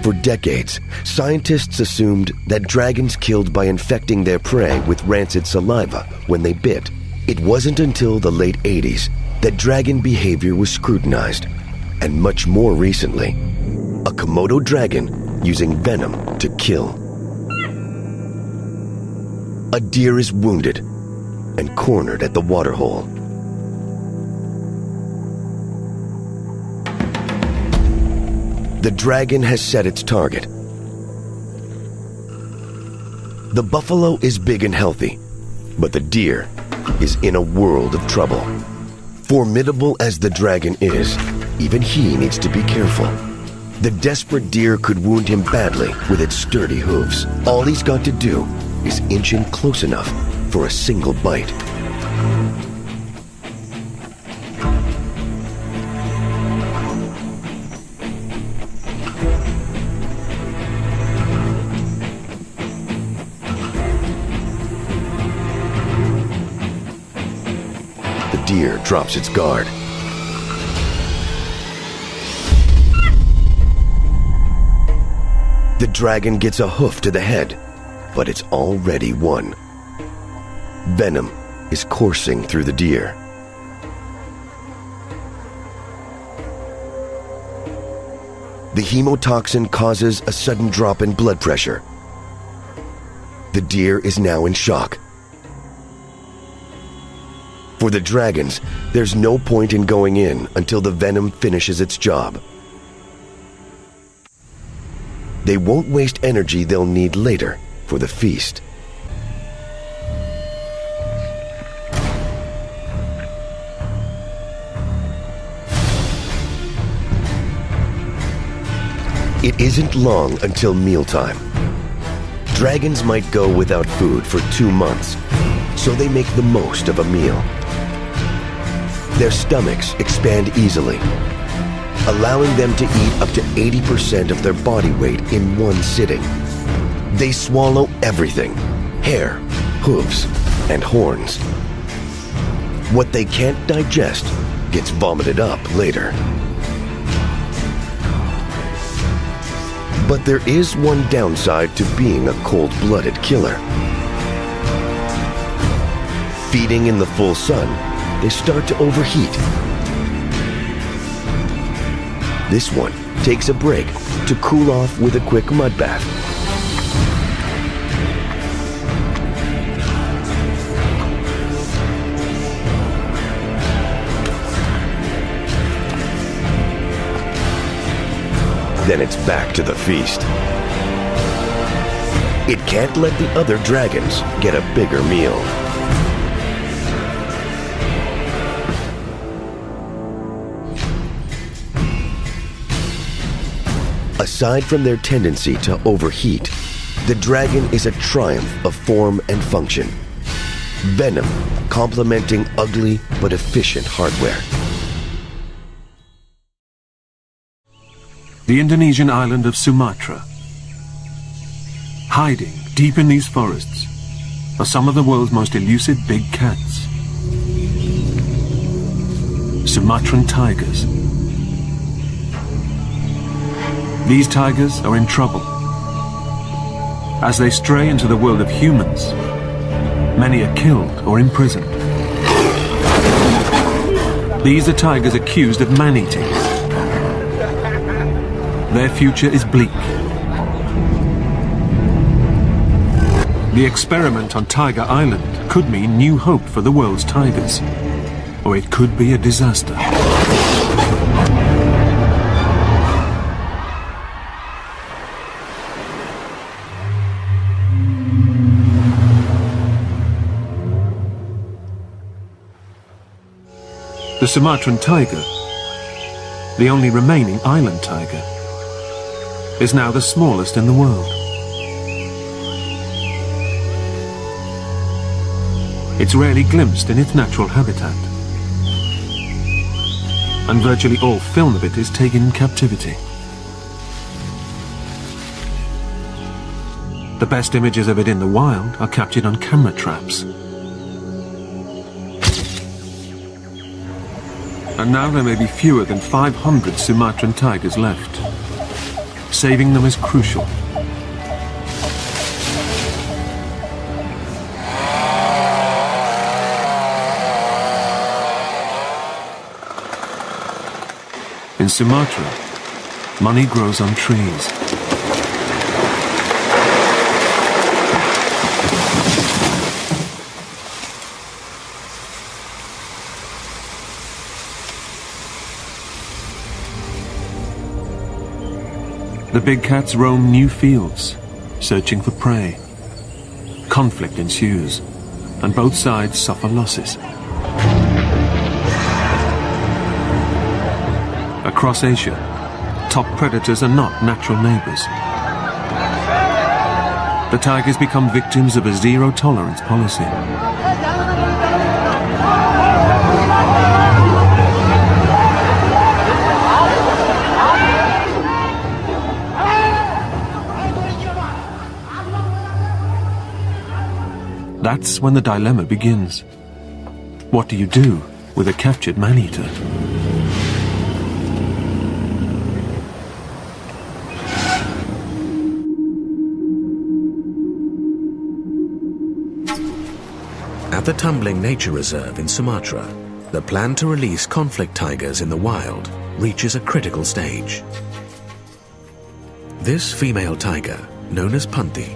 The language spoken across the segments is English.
For decades, scientists assumed that dragons killed by infecting their prey with rancid saliva when they bit. It wasn't until the late 80s that dragon behavior was scrutinized, and much more recently, a Komodo dragon using venom to kill. A deer is wounded and cornered at the waterhole. The dragon has set its target. The buffalo is big and healthy, but the deer is in a world of trouble. Formidable as the dragon is, even he needs to be careful. The desperate deer could wound him badly with its sturdy hooves. All he's got to do is inch in close enough for a single bite. The deer drops its guard. The dragon gets a hoof to the head, but it's already won. Venom is coursing through the deer. The hemotoxin causes a sudden drop in blood pressure. The deer is now in shock. For the dragons, there's no point in going in until the venom finishes its job. They won't waste energy they'll need later for the feast. It isn't long until mealtime. Dragons might go without food for 2 months, so they make the most of a meal. Their stomachs expand easily, allowing them to eat up to 80% of their body weight in one sitting. They swallow everything: hair, hooves, and horns. What they can't digest gets vomited up later. But there is one downside to being a cold-blooded killer. Feeding in the full sun, they start to overheat. This one takes a break to cool off with a quick mud bath. Then it's back to the feast. It can't let the other dragons get a bigger meal. Aside from their tendency to overheat, the dragon is a triumph of form and function. Venom complementing ugly but efficient hardware. The Indonesian island of Sumatra. Hiding deep in these forests are some of the world's most elusive big cats. Sumatran tigers. These tigers are in trouble. As they stray into the world of humans, many are killed or imprisoned. These are tigers accused of man-eating. Their future is bleak. The experiment on Tiger Island could mean new hope for the world's tigers, or it could be a disaster. The Sumatran tiger, the only remaining island tiger, is now the smallest in the world. It's rarely glimpsed in its natural habitat, and virtually all film of it is taken in captivity. The best images of it in the wild are captured on camera traps. And now there may be fewer than 500 Sumatran tigers left. Saving them is crucial. In Sumatra, money grows on trees. The big cats roam new fields, searching for prey. Conflict ensues, and both sides suffer losses. Across Asia, top predators are not natural neighbors. The tigers become victims of a zero-tolerance policy. That's when the dilemma begins. What do you do with a captured man-eater? At the Tumbling Nature Reserve in Sumatra, the plan to release conflict tigers in the wild reaches a critical stage. This female tiger, known as Punti,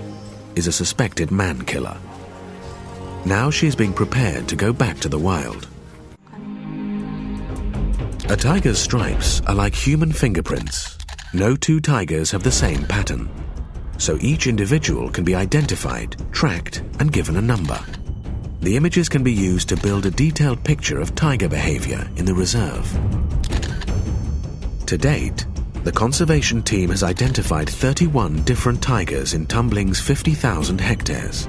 is a suspected man-killer. Now she is being prepared to go back to the wild. A tiger's stripes are like human fingerprints. No two tigers have the same pattern, so each individual can be identified, tracked, and given a number. The images can be used to build a detailed picture of tiger behavior in the reserve. To date, the conservation team has identified 31 different tigers in Tumbling's 50,000 hectares.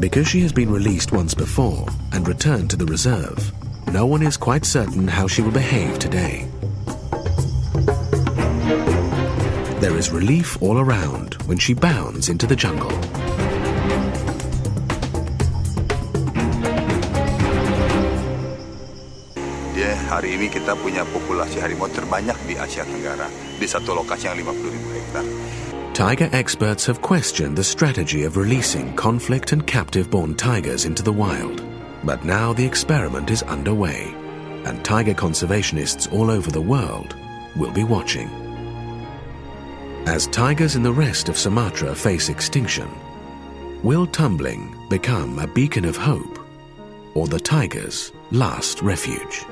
Because she has been released once before and returned to the reserve, no one is quite certain how she will behave today. There is relief all around when she bounds into the jungle. Hari ini kita punya populasi harimau terbanyak di Asia Tenggara, di satu lokasi yang 50.000 hektar. Tiger experts have questioned the strategy of releasing conflict and captive-born tigers into the wild. But now the experiment is underway, and tiger conservationists all over the world will be watching. As tigers in the rest of Sumatra face extinction, will Tumbling become a beacon of hope, or the tiger's last refuge?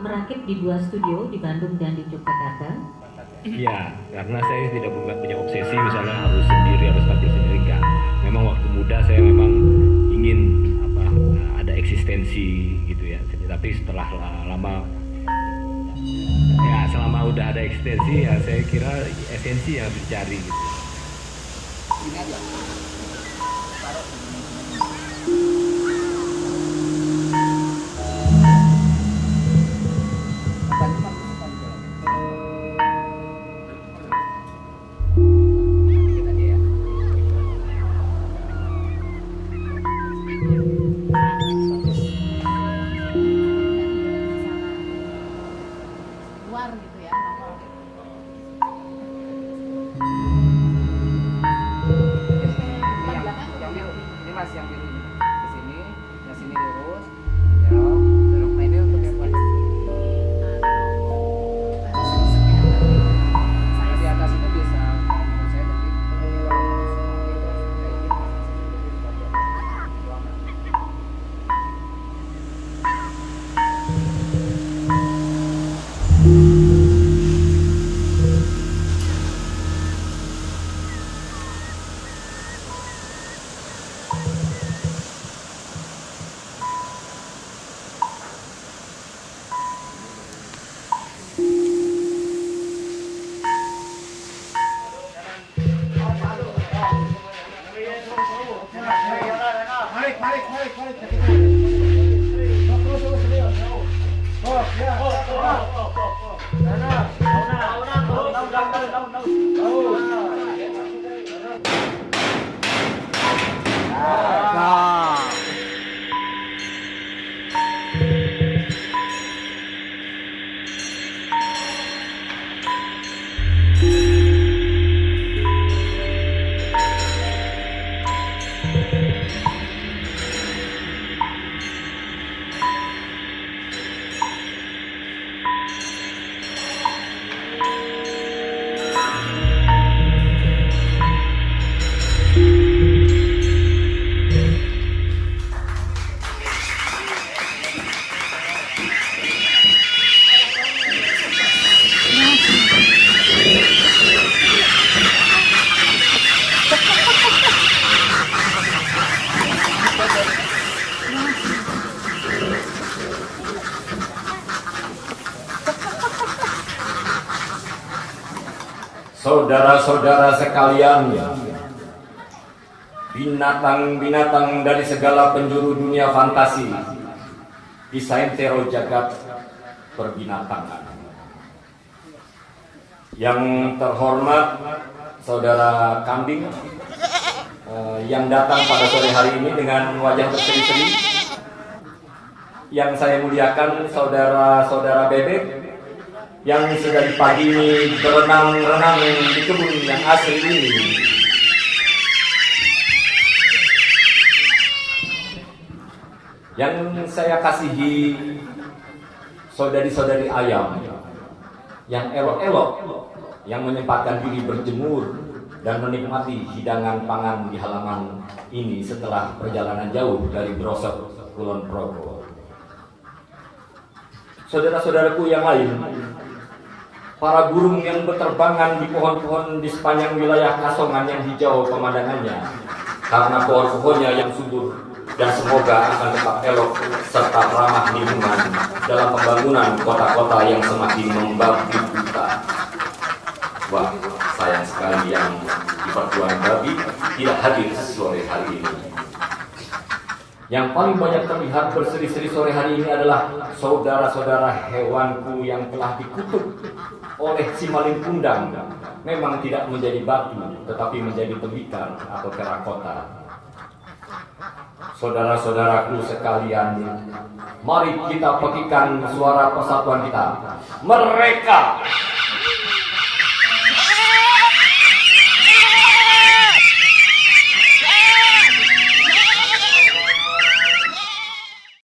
Merakit di 2 studio di Bandung dan di Yogyakarta. Iya, karena saya tidak punya obsesi misalnya harus sendiri, harus tampil sendiri, enggak. Memang waktu muda saya memang ingin ada eksistensi gitu ya. Tapi setelah lama ya selama udah ada eksistensi ya saya kira esensi yang dicari gitu. Ini aja. Taruh. mas yang biru ini ke sini, yang sini lurus, belok, belok. Nah ini untuk yang paling di atas itu bisa menurut saya tapi saudara-saudara sekalian, binatang-binatang dari segala penjuru dunia fantasi, disantero jagat perbinatangan. Yang terhormat saudara kambing yang datang pada sore hari ini dengan wajah berseri-seri. Yang saya muliakan saudara-saudara bebek yang sedari pagi ini berenang-renang di kebun yang asri ini. Yang saya kasihi saudari-saudari ayam yang elok-elok, yang menyempatkan diri berjemur dan menikmati hidangan pangan di halaman ini setelah perjalanan jauh dari Brosok, Kulon Progo. Saudara-saudaraku yang lain, para burung yang berterbangan di pohon-pohon di sepanjang wilayah Kasongan yang hijau pemandangannya, karena pohon-pohonnya yang subur dan semoga akan tetap elok serta ramah lingkungan dalam pembangunan kota-kota yang semakin membabi buta. Wah, sayang sekali yang di Pertuan Babi tidak hadir sore hari ini. Yang paling banyak terlihat berseri-seri sore hari ini adalah saudara-saudara hewanku yang telah dikutuk oleh si maling kundang. Memang tidak menjadi batu, tetapi menjadi tembikar atau terakota. Saudara-saudaraku sekalian, mari kita pekikan suara persatuan kita. Mereka